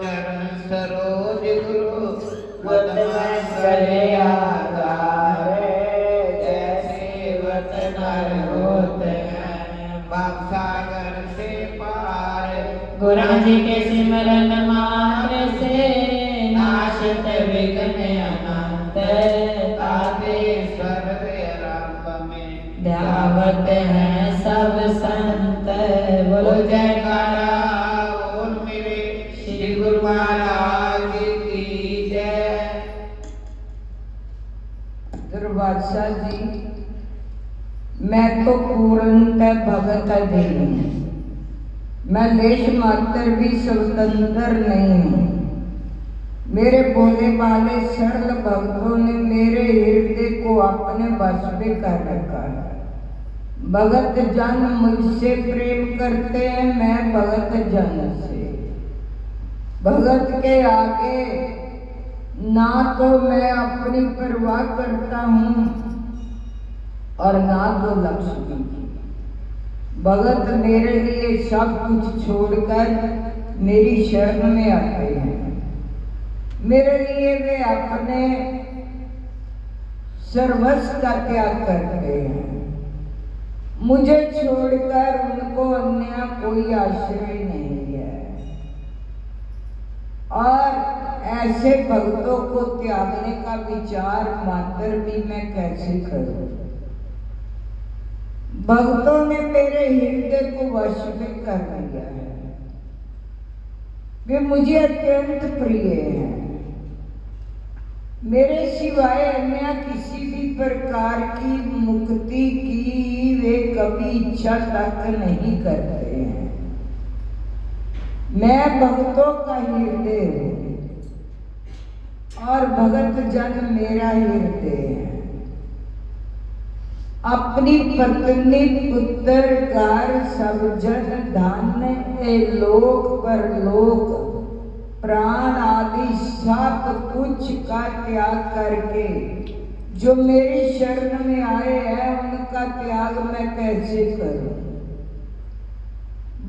सरोज गुरु वतन आधारे, जैसे वतन होते हैं भवसागर से पार। गुरु जी के सिमरन मात्र से नाशत विघ्न अनंत, ताते सर्वे आरंभ में ध्यावत हैं सब संत। बोलो जयकारा बोल मेरे श्री गुरु महाराज की जय। दुर्वासा जी, मैं तो पूर्णतः भगत अधीन हूँ। मैं लेश मात्र भी स्वतंत्र नहीं हूँ। मेरे भोले भाले सरल भक्तों ने मेरे हृदय को अपने वश में कर रखा है। भगत जन मुझसे प्रेम करते हैं, मैं भगत जन से। भगत के आगे ना तो मैं अपनी परवाह करता हूँ और ना तो लक्ष्मी की। भगत मेरे लिए सब कुछ छोड़कर मेरी शरण में आते हैं। मेरे लिए वे अपने सर्वस्व का त्याग करते हैं। मुझे छोड़कर उनको अन्य कोई आश्रय नहीं है। और ऐसे भक्तों को त्यागने का विचार मात्र भी मैं कैसे करूं? भक्तों ने मेरे हृदय को वश में कर लिया है। वे मुझे अत्यंत प्रिय हैं। मेरे सिवाय अन्य किसी भी प्रकार की मुक्ति की वे कभी इच्छा तक नहीं करते हैं। मैं भक्तों का हृदय हूँ और भगत जन मेरा हृदय है। अपनी पत्नी पुत्र घर सब जन धन लोक परलोक प्राण आदि सब कुछ का त्याग करके जो मेरी शरण में आए हैं, उनका त्याग मैं कैसे करूं?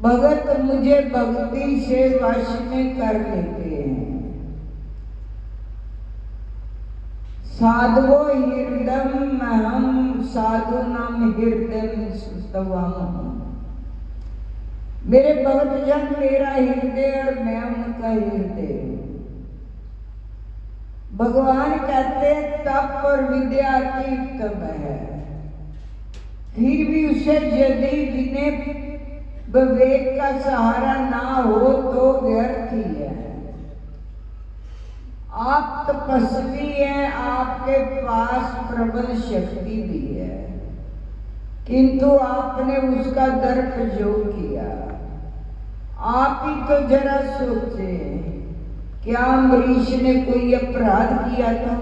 भगत मुझे भक्ति से वश में कर लेते हैं। साधवो हृदयमहं साधूनां हृदयं सुतवाम। मेरे भगत जन मेरा हृदय और मैं उनका हृदय हूँ। भगवान कहते हैं तप और विद्या अति उत्तम है, फिर भी उसे यदि विनय विवेक का सहारा ना हो तो व्यर्थ ही है। आप तपस्वी हैं, आपके पास प्रबल शक्ति भी है, किंतु आपने उसका दुरुपयोग किया। आप ही तो जरा सोचे, क्या अम्बरीश ने कोई अपराध किया था?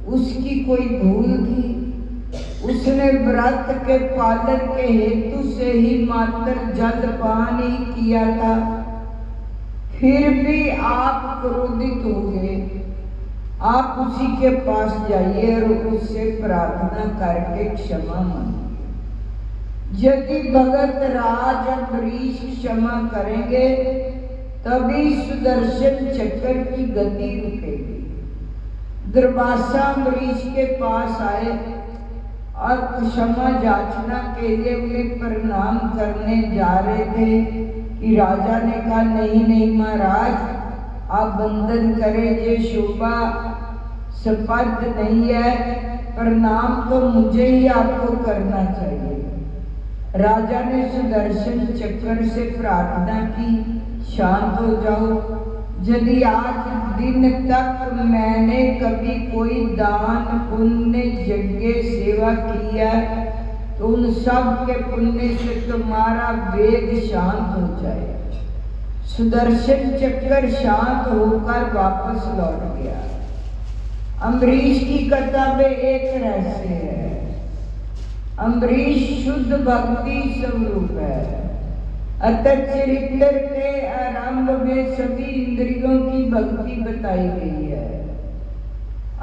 उसकी कोई भूल थी? उसने व्रत के पालन के हेतु से ही मात्र जलपान ही किया था, फिर भी आप क्रोधित हो गए। आप उसी के पास जाइए और उससे प्रार्थना करके क्षमा मांगिए। यदि भगत राज अम्बरीश क्षमा करेंगे तभी सुदर्शन चक्र की गति रुकेगी। दुर्वासा अम्बरीश के पास आए और क्षमा याचना के लिए उन्हें प्रणाम करने जा रहे थे कि राजा ने कहा नहीं नहीं महाराज, आप वंदन करें, ये शोभा सपद नहीं है, प्रणाम तो मुझे ही आपको करना चाहिए। राजा ने सुदर्शन चक्र से प्रार्थना की, शांत हो जाओ। यदि आज दिन तक मैंने कभी कोई दान पुण्य यज्ञ सेवा किया तो उन सब के पुण्य से तुम्हारा वेग शांत हो जाए। सुदर्शन चक्र शांत होकर वापस लौट गया। अम्बरीश की कथा में एक रहस्य है। अम्बरीश शुद्ध भक्ति स्वरूप है, अतः चरित्र के आरंभ में सभी इंद्रियों की भक्ति बताई गई है।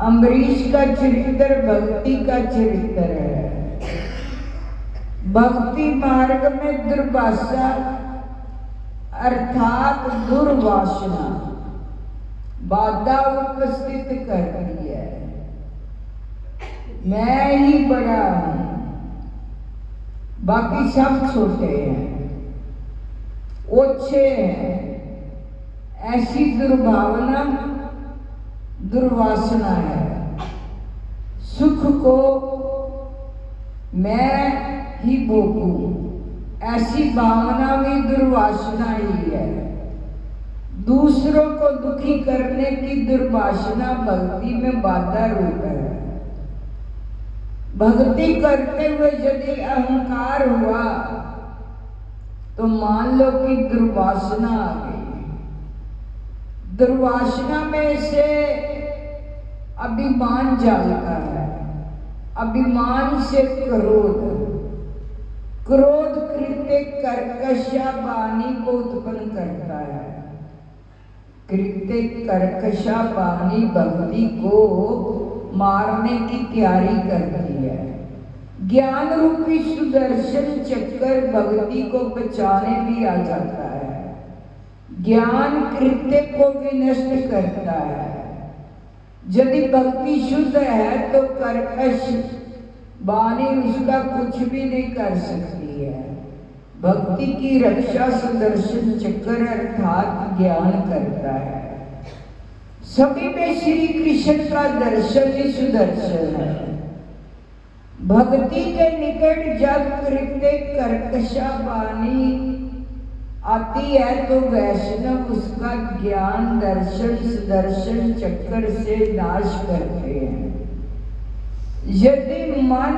अम्बरीश का चरित्र भक्ति का चरित्र है। भक्ति मार्ग में दुर्वासा अर्थात दुर्वासना बाधा उपस्थित करती है। मैं ही बड़ा हूं, बाकी सब छोटे हैं, ओछे हैं। ऐसी दुर्भावना दुर्वासना है। सुख को मैं ही भोगूं, ऐसी भावना भी दुर्वासना ही है। दूसरों को दुखी करने की दुर्वासना भक्ति में बाधा रूप है। भक्ति करते हुए यदि अहंकार हुआ तो मान लो कि दुर्वासना आ गई। दुर्वासना में से अभिमान जाता है, अभिमान से क्रोध, क्रोध कृत्य कर्कशा वाणी को उत्पन्न करता है। कृत्य कर्कशा वाणी भक्ति को मारने की तैयारी करती है। ज्ञान रूपी सुदर्शन चक्कर भक्ति को बचाने भी आ जाता है। ज्ञान कृत्य को भी नष्ट करता है। यदि भक्ति शुद्ध है तो कर्कश वाणी उसका कुछ भी नहीं कर सकती है। भक्ति की रक्षा सुदर्शन चक्र अर्थात ज्ञान करता है। सभी में श्री कृष्ण का दर्शन ही सुदर्शन है। भक्ति के निकट जब कृत्य कर्कशा वाणी आती है तो वैष्णव उसका ज्ञान दर्शन सुदर्शन चक्र से नाश करते हैं। यदि मन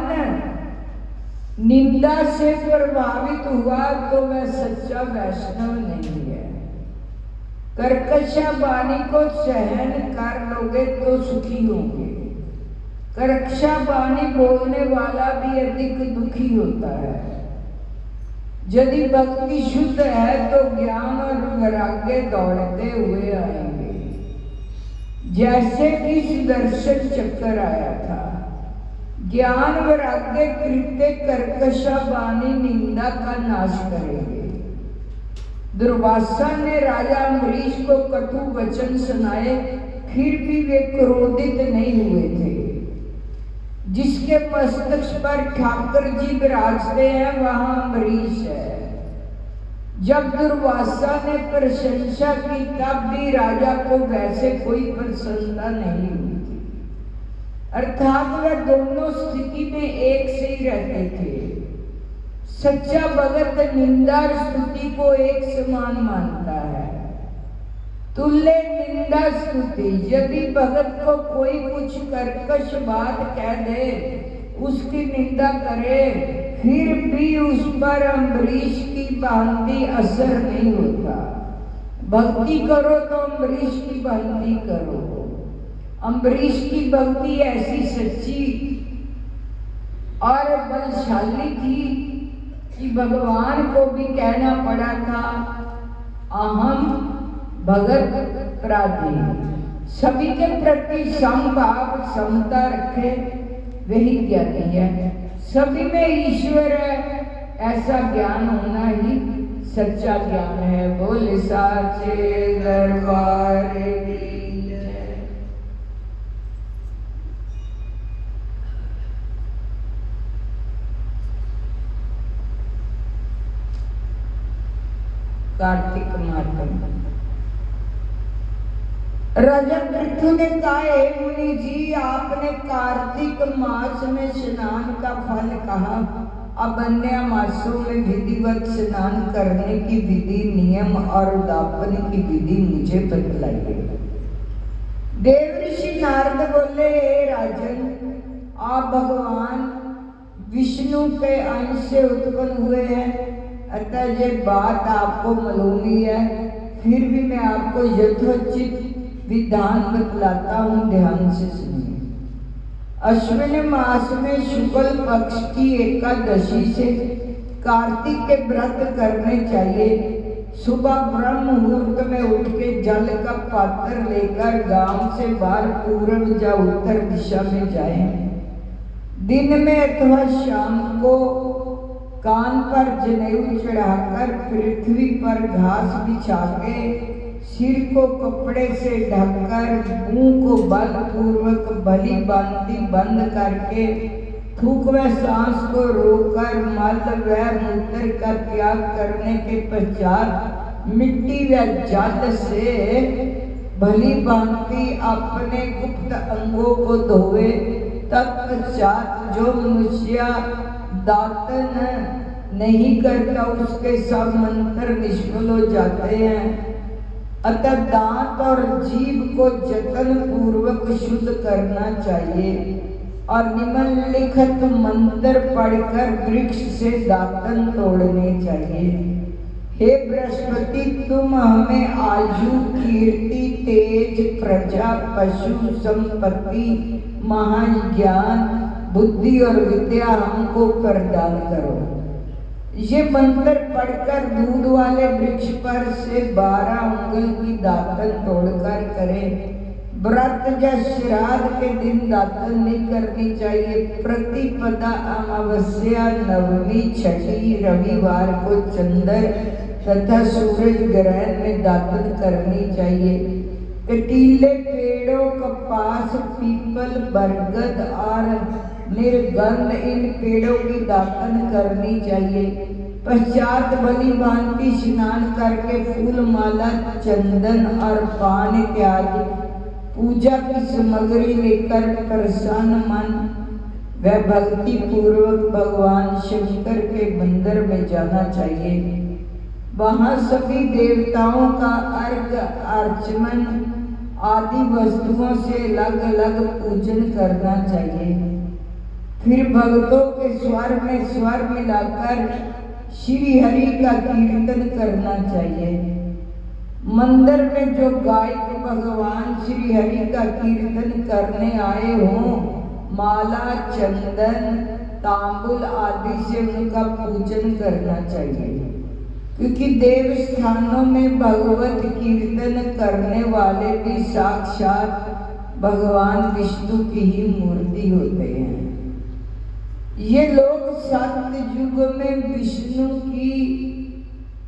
निंदा से प्रभावित हुआ तो वह सच्चा वैष्णव नहीं है। कर्कशा वाणी को सहन कर लोगे तो सुखी होंगे। कर्कशा वाणी बोलने वाला भी अधिक दुखी होता है। यदि भक्ति शुद्ध है तो ज्ञान और वैराग्य दौड़ते हुए आएंगे। जैसे कि सुदर्शन चक्र आया था। ज्ञान वैराग्य कृत्य कर्कशा वाणी निंदा का नाश करेंगे। दुर्वासा ने राजा अम्बरीश को कटु वचन सुनाए, फिर भी वे क्रोधित नहीं हुए थे। जिसके मस्तक पर ठाकुर जी विराजते हैं वहां अम्बरीश है। जब दुर्वासा ने प्रशंसा की तब भी राजा को वैसे कोई प्रसन्नता नहीं हुई थी। अर्थात वे दोनों स्थिति में एक से ही रहते थे। सच्चा भगत निंदा और स्तुति को एक समान मानता है। तुल्य निंदा स्तुति। यदि भगत को कोई कुछ कर्कश बात कह दे, उसकी निंदा करे, फिर भी उस पर अम्बरीश की भांति असर नहीं होता। भक्ति करो तो अम्बरीश की भांति करो। अम्बरीश की भक्ति ऐसी सच्ची और बलशाली थी कि भगवान को भी कहना पड़ा था, अहम भगत प्राधी। सभी के प्रति समभाव समता रखे, वही ज्ञानी है। सभी में ईश्वर है, ऐसा ज्ञान होना ही सच्चा ज्ञान है। बोल साचे दरबार की। कार्तिक मातम। राजा पृथु ने कहा, हे मुनि जी, आपने कार्तिक मास में स्नान का फल कहा। अब अन्य मासों में विधिवत स्नान करने की विधि, नियम और उद्यापन की विधि मुझे बतलाइए। देवऋषि नारद बोले, हे राजन, आप भगवान विष्णु के अंश से उत्पन्न हुए हैं, अतः ये बात आपको मालूम ही है। फिर भी मैं आपको यथोचित विधान बतलाता हूँ, ध्यान से सुनिए। अश्विन मास में शुक्ल पक्ष की एकादशी से कार्तिक के व्रत करने चाहिए। सुबह ब्रह्म मुहूर्त में उठ के जल का पात्र लेकर गांव से बाहर पूर्व या उत्तर दिशा में जाएं। दिन में अथवा शाम को कान पर जनेऊ चढ़ाकर पृथ्वी पर घास बिछा के सिर को कपड़े से ढककर मुंह को बलपूर्वक भली भांति बंद करके थूक व सांस को रोककर मल व मूत्र का त्याग करने के पश्चात मिट्टी व जल से भली भांति अपने गुप्त अंगों को धोवे। तत्पश्चात जो मनुष्य दातन नहीं करता उसके सब मंत्र निष्फल हो जाते हैं। अतः दांत और जीभ को जतन पूर्वक शुद्ध करना चाहिए और निम्नलिखित मंत्र पढ़कर वृक्ष से दातन तोड़ने चाहिए। हे बृहस्पति, तुम हमें आयु, कीर्ति, तेज, प्रजा, पशु, संपत्ति, महाज्ञान, बुद्धि और विद्या हमको प्रदान करो। ये मंत्र पढ़कर दूध वाले वृक्ष पर से 12 उंगल की दातन तोड़कर करें। व्रत या श्राद्ध के दिन दातन नहीं करनी चाहिए। प्रतिपदा, अमावस्या, नवमी, छठी, रविवार को चंद्र तथा सूरज ग्रहण में दातन करनी चाहिए। कटीले पेड़ों, कपास, पीपल, बरगद और निर्गंध इन पेड़ों की दातन करनी चाहिए। पश्चात भली भांति स्नान करके फूल माला, चंदन और पान इत्यादि पूजा की सामग्री लेकर प्रसन्न मन व भक्ति पूर्वक भगवान शंकर के मंदिर में जाना चाहिए। वहां सभी देवताओं का अर्घ, अर्चन आदि वस्तुओं से अलग अलग पूजन करना चाहिए। फिर भक्तों के स्वर में स्वर मिलाकर श्री हरि का कीर्तन करना चाहिए। मंदिर में जो गायक भगवान श्री हरि का कीर्तन करने आए हों, माला, चंदन, तांबुल आदि से उनका पूजन करना चाहिए, क्योंकि देव स्थानों में भगवत कीर्तन करने वाले भी साक्षात भगवान विष्णु की ही मूर्ति होते हैं। ये लोग सत्य युग में विष्णु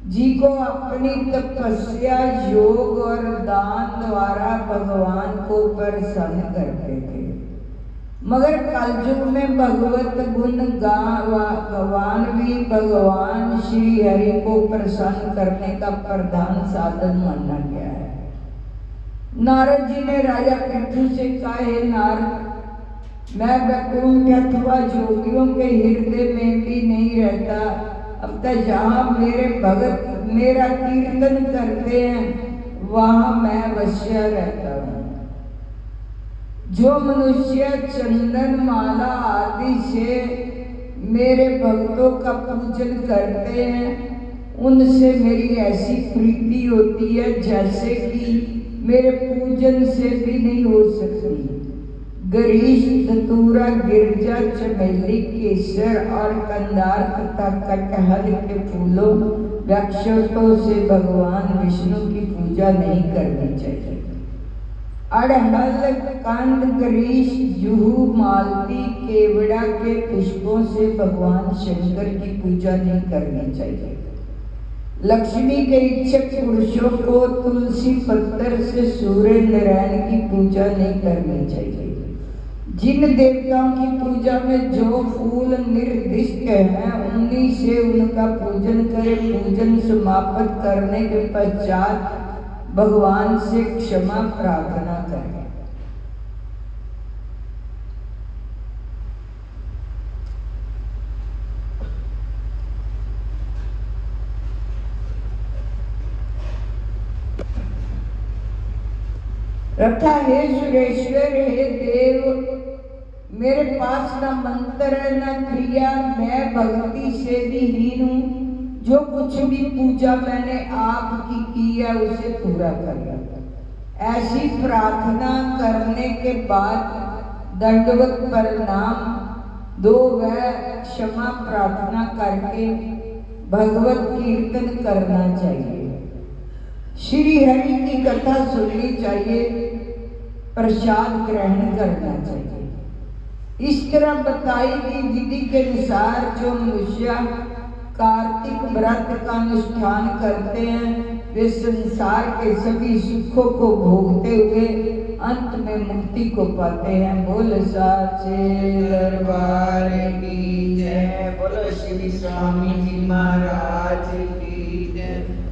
जी को अपनी तपस्या, योग और दान द्वारा भगवान को प्रसन्न करते थे, मगर कलयुग में भगवत गुण भगवान भी भगवान श्री हरि को प्रसन्न करने का प्रधान साधन माना गया है। नारद जी ने राजा पृथु से कहा, हे नारद, मैं वैकुंठ अथवा योगियों के हृदय में भी नहीं रहता। अब तक जहाँ मेरे भगत मेरा कीर्तन करते हैं वहाँ मैं वश्य रहता हूँ। जो मनुष्य चंदन, माला आदि से मेरे भक्तों का पूजन करते हैं उनसे मेरी ऐसी प्रीति होती है जैसे कि मेरे पूजन से भी नहीं हो सकती। गरीश, धतूरा, गिरजा, चमेली, केसर और कंदार तथा कटहल के फूलों वृक्षों से भगवान विष्णु की पूजा नहीं करनी चाहिए। अड़हल, कंद, गरीश, जुहू, मालती, केवड़ा के पुष्पों से भगवान शंकर की पूजा नहीं करनी चाहिए। लक्ष्मी के इच्छुक पुरुषों को तुलसी पत्थर से सूर्य नारायण की पूजा नहीं करनी चाहिए। जिन देवताओं की पूजा में जो फूल निर्दिष्ट हैं उन्हीं से उनका पूजन करें। पूजन समाप्त करने के पश्चात भगवान से क्षमा प्रार्थना करें। रथा, हे सुरेश्वर, हे देव, मेरे पास न मंत्र न क्रिया, मैं भक्ति से भी हीन हूँ। जो कुछ भी पूजा मैंने आपकी की है उसे पूरा कर। ऐसी प्रार्थना करने के बाद दंडवत प्रणाम दो व क्षमा प्रार्थना करके भगवत कीर्तन करना चाहिए। श्री हरि की कथा सुननी चाहिए, प्रसाद ग्रहण करना चाहिए। इस तरह बताई गई विधि के अनुसार जो मनुष्य कार्तिक व्रत का अनुष्ठान करते हैं वे संसार के सभी सुखों को भोगते हुए अंत में मुक्ति को पाते हैं। बोल साचे दरबार की जय। बोलो श्री स्वामी जी महाराज की जय।